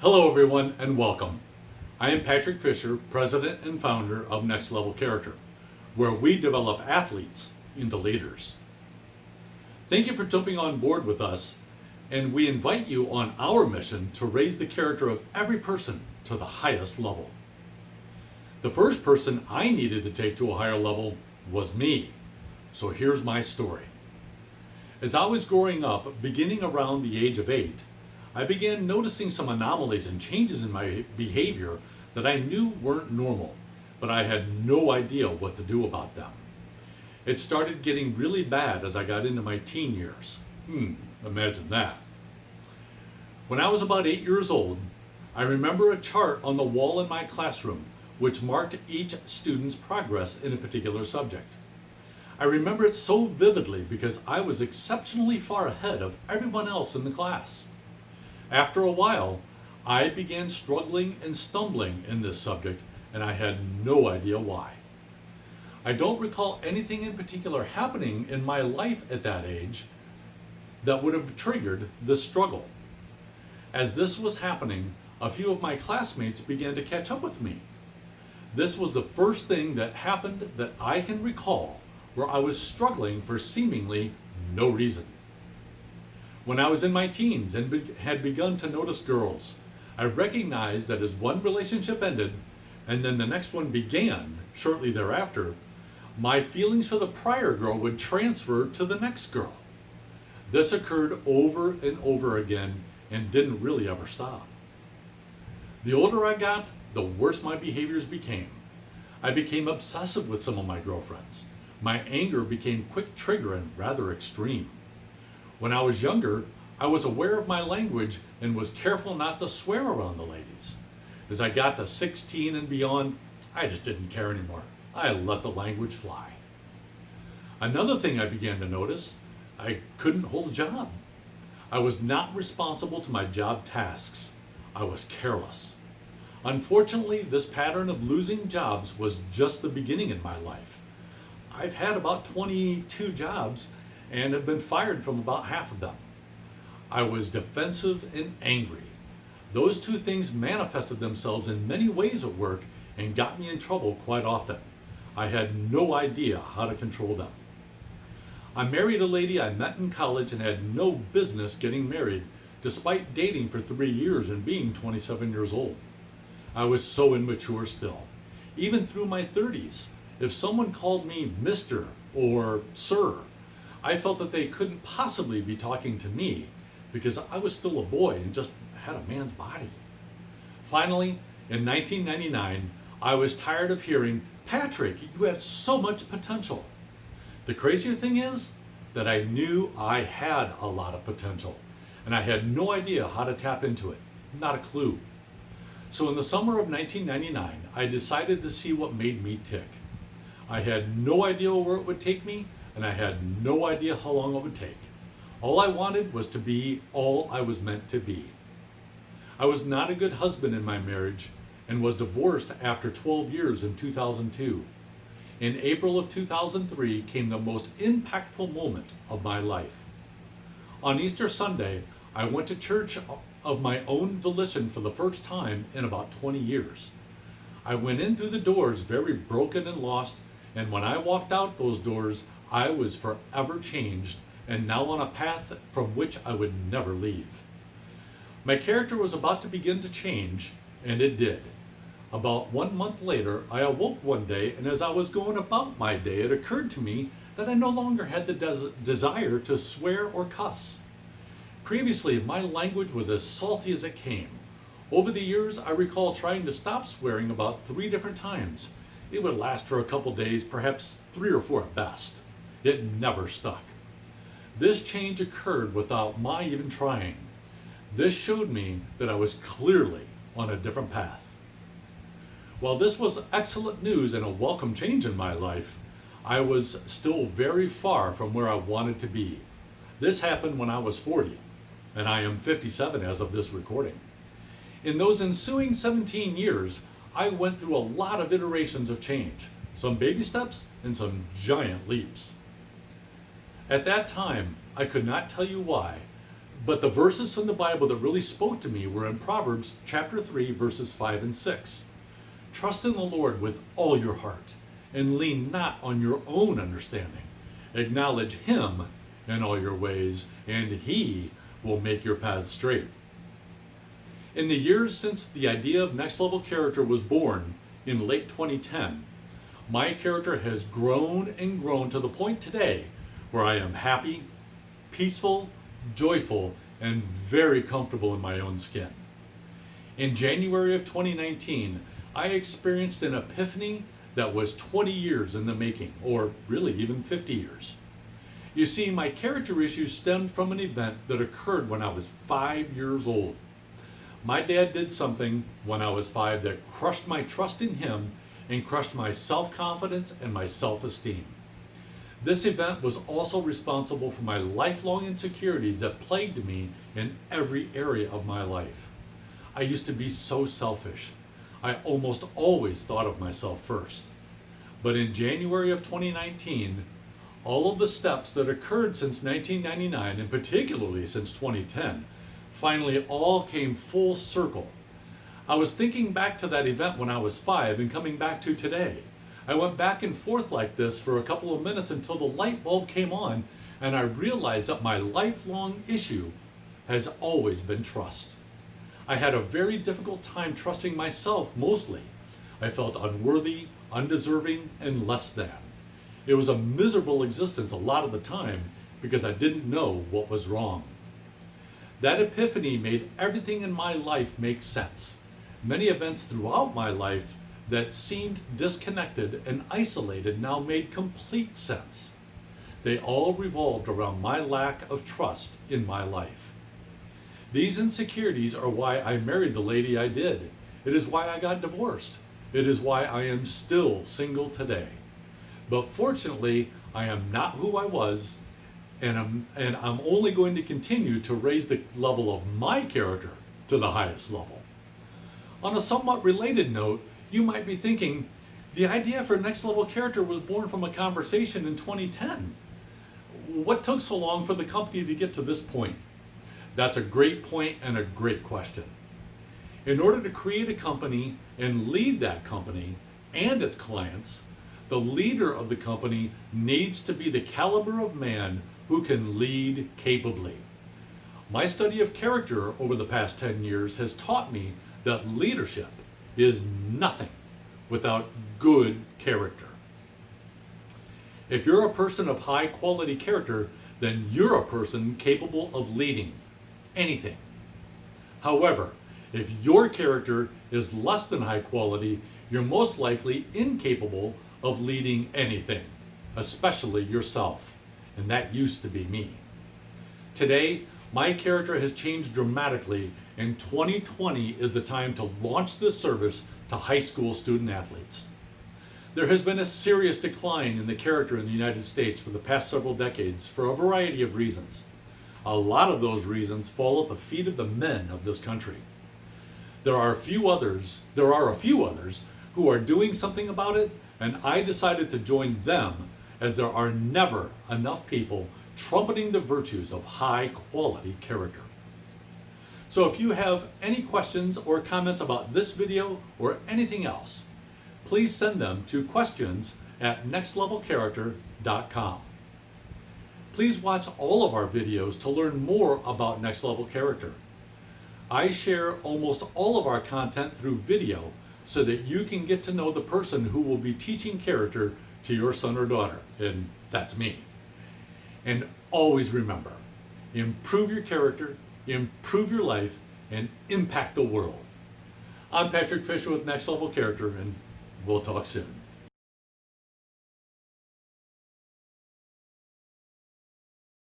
Hello, everyone, and welcome. I am Patrick Fisher, President and founder of Next Level Character, where we develop athletes into leaders. Thank you for jumping on board with us, and we invite you on our mission to raise the character of every person to the highest level. The first person I needed to take to a higher level was me, so here's my story. As I was growing up, beginning around the age of 8, I began noticing some anomalies and changes in my behavior that I knew weren't normal, but I had no idea what to do about them. It started getting really bad as I got into my teen years. Imagine that. When I was about 8 years old, I remember a chart on the wall in my classroom which marked each student's progress in a particular subject. I remember it so vividly because I was exceptionally far ahead of everyone else in the class. After a while, I began struggling and stumbling in this subject, and I had no idea why. I don't recall anything in particular happening in my life at that age that would have triggered this struggle. As this was happening, a few of my classmates began to catch up with me. This was the first thing that happened that I can recall where I was struggling for seemingly no reason. When I was in my teens and had begun to notice girls, I recognized that as one relationship ended and then the next one began shortly thereafter, my feelings for the prior girl would transfer to the next girl. This occurred over and over again and didn't really ever stop. The older I got, the worse my behaviors became. I became obsessive with some of my girlfriends. My anger became quick trigger and rather extreme. When I was younger, I was aware of my language and was careful not to swear around the ladies. As I got to 16 and beyond, I just didn't care anymore. I let the language fly. Another thing I began to notice, I couldn't hold a job. I was not responsible to my job tasks. I was careless. Unfortunately, this pattern of losing jobs was just the beginning in my life. I've had about 22 jobs and have been fired from about half of them. I was defensive and angry. Those two things manifested themselves in many ways at work and got me in trouble quite often. I had no idea how to control them. I married a lady I met in college and had no business getting married, despite dating for 3 years and being 27 years old. I was so immature still. Even through my 30s, if someone called me Mr. or Sir, I felt that they couldn't possibly be talking to me because I was still a boy and just had a man's body. Finally, in 1999, I was tired of hearing, "Patrick, you have so much potential." The crazier thing is that I knew I had a lot of potential, and I had no idea how to tap into it, not a clue. So in the summer of 1999, I decided to see what made me tick. I had no idea where it would take me, and I had no idea how long it would take. All I wanted was to be all I was meant to be. I was not a good husband in my marriage and was divorced after 12 years in 2002. In April of 2003 came the most impactful moment of my life. On Easter Sunday, I went to church of my own volition for the first time in about 20 years. I went in through the doors very broken and lost, and when I walked out those doors, I was forever changed and now on a path from which I would never leave. My character was about to begin to change, and it did. About 1 month later, I awoke one day, and as I was going about my day, it occurred to me that I no longer had the desire to swear or cuss. Previously, my language was as salty as it came. Over the years, I recall trying to stop swearing about 3 different times. It would last for a couple days, perhaps 3 or 4 at best. It never stuck. This change occurred without my even trying. This showed me that I was clearly on a different path. While this was excellent news and a welcome change in my life, I was still very far from where I wanted to be. This happened when I was 40, and I am 57 as of this recording. In those ensuing 17 years, I went through a lot of iterations of change, some baby steps and some giant leaps. At that time, I could not tell you why, But the verses from the Bible that really spoke to me were in Proverbs chapter 3, verses 5 and 6. Trust in the Lord with all your heart, and lean not on your own understanding. Acknowledge him in all your ways, and he will make your paths straight. In the years since the idea of Next Level Character was born in late 2010, my character has grown and grown to the point today where I am happy, peaceful, joyful, and very comfortable in my own skin. In January of 2019, I experienced an epiphany that was 20 years in the making, or really even 50 years. You see, my character issues stemmed from an event that occurred when I was 5 years old. My dad did something when I was 5 that crushed my trust in him and crushed my self-confidence and my self-esteem. This event was also responsible for my lifelong insecurities that plagued me in every area of my life. I used to be so selfish. I almost always thought of myself first. But in January of 2019, all of the steps that occurred since 1999, and particularly since 2010, finally all came full circle. I was thinking back to that event when I was 5 and coming back to today. I went back and forth like this for a couple of minutes until the light bulb came on and I realized that my lifelong issue has always been trust. I had a very difficult time trusting myself mostly. I felt unworthy, undeserving, and less than. It was a miserable existence a lot of the time because I didn't know what was wrong. That epiphany made everything in my life make sense. Many events throughout my life that seemed disconnected and isolated now made complete sense. They all revolved around my lack of trust in my life. These insecurities are why I married the lady I did. It is why I got divorced. It is why I am still single today. But fortunately, I am not who I was, and I'm only going to continue to raise the level of my character to the highest level. On a somewhat related note, you might be thinking, the idea for Next Level Character was born from a conversation in 2010. What took so long for the company to get to this point? That's a great point and a great question. In order to create a company and lead that company and its clients, the leader of the company needs to be the caliber of man who can lead capably. My study of character over the past 10 years has taught me that leadership is nothing without good character. If you're a person of high quality character, then you're a person capable of leading anything. However, if your character is less than high quality, you're most likely incapable of leading anything, especially yourself. And that used to be me. Today, my character has changed dramatically, and 2020 is the time to launch this service to high school student athletes. There has been a serious decline in the character in the United States for the past several decades for a variety of reasons. A lot of those reasons fall at the feet of the men of this country. There are a few others who are doing something about it, and I decided to join them as there are never enough people trumpeting the virtues of high quality character. So if you have any questions or comments about this video or anything else, please send them to questions@nextlevelcharacter.com. Please watch all of our videos to learn more about Next Level Character. I share almost all of our content through video so that you can get to know the person who will be teaching character to your son or daughter, and that's me. And always remember, improve your character, improve your life, and impact the world. I'm Patrick Fisher with Next Level Character, and we'll talk soon.